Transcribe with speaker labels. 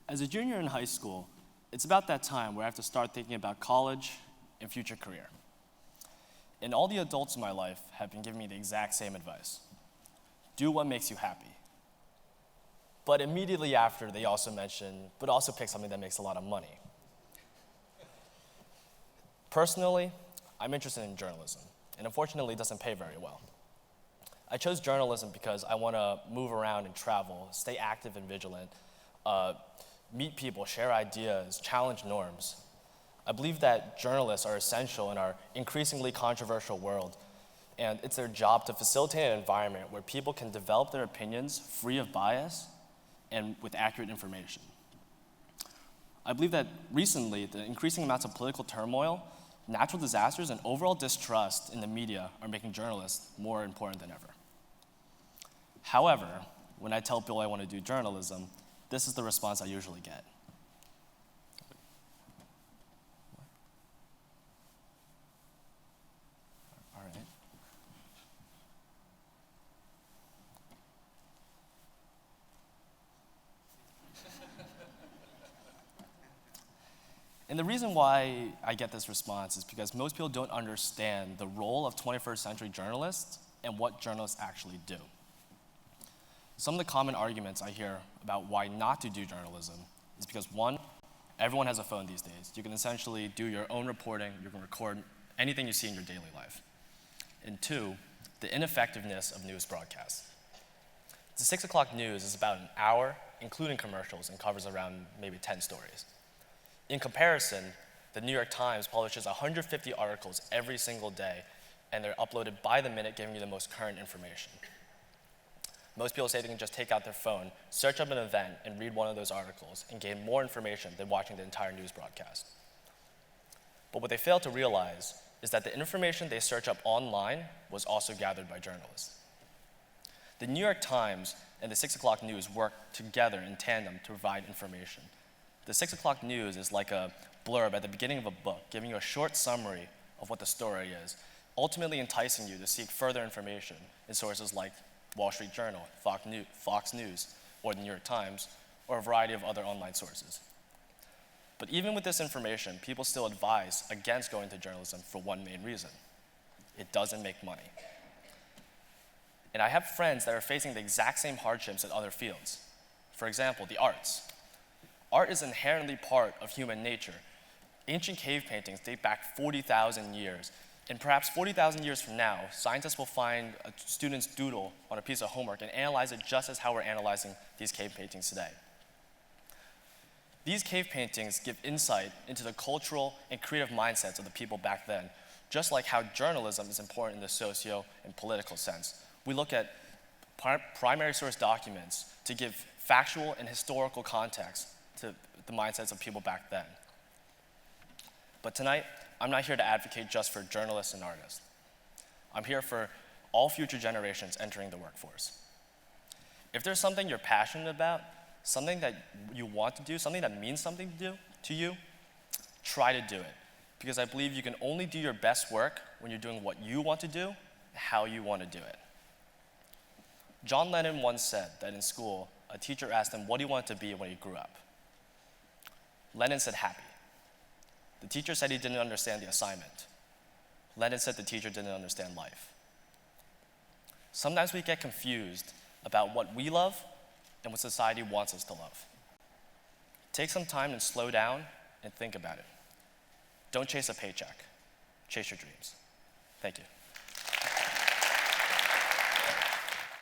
Speaker 1: As a junior in high school, it's about that time where I have to start thinking about college and future career. And all the adults in my life have been giving me the exact same advice. Do what makes you happy. But immediately after, they also mention, but also pick something that makes a lot of money. Personally, I'm interested in journalism, and unfortunately, it doesn't pay very well. I chose journalism because I want to move around and travel, stay active and vigilant, meet people, share ideas, challenge norms. I believe that journalists are essential in our increasingly controversial world, and it's their job to facilitate an environment where people can develop their opinions free of bias and with accurate information. I believe that recently, the increasing amounts of political turmoil, natural disasters, and overall distrust in the media are making journalists more important than ever. However, when I tell people I want to do journalism, this is the response I usually get. All right. And the reason why I get this response is because most people don't understand the role of 21st century journalists and what journalists actually do. Some of the common arguments I hear about why not to do journalism is because, one, everyone has a phone these days. You can essentially do your own reporting, you can record anything you see in your daily life. And two, the ineffectiveness of news broadcasts. The 6 o'clock news is about an hour, including commercials, and covers around maybe 10 stories. In comparison, the New York Times publishes 150 articles every single day, and they're uploaded by the minute, giving you the most current information. Most people say they can just take out their phone, search up an event, and read one of those articles and gain more information than watching the entire news broadcast. But what they fail to realize is that the information they search up online was also gathered by journalists. The New York Times and the 6 o'clock news work together in tandem to provide information. The 6 o'clock news is like a blurb at the beginning of a book, giving you a short summary of what the story is, ultimately enticing you to seek further information in sources like Wall Street Journal, Fox News, or the New York Times, or a variety of other online sources. But even with this information, people still advise against going to journalism for one main reason: it doesn't make money. And I have friends that are facing the exact same hardships in other fields. For example, the arts. Art is inherently part of human nature. Ancient cave paintings date back 40,000 years. And perhaps 40,000 years from now, scientists will find a student's doodle on a piece of homework and analyze it just as how we're analyzing these cave paintings today. These cave paintings give insight into the cultural and creative mindsets of the people back then, just like how journalism is important in the socio and political sense. We look at primary source documents to give factual and historical context to the mindsets of people back then. But tonight, I'm not here to advocate just for journalists and artists. I'm here for all future generations entering the workforce. If there's something you're passionate about, something that you want to do, something that means something to you, try to do it. Because I believe you can only do your best work when you're doing what you want to do, how you want to do it. John Lennon once said that in school, a teacher asked him what he wanted to be when he grew up. Lennon said happy. The teacher said he didn't understand the assignment. Lennon said the teacher didn't understand life. Sometimes we get confused about what we love and what society wants us to love. Take some time and slow down and think about it. Don't chase a paycheck. Chase your dreams. Thank you.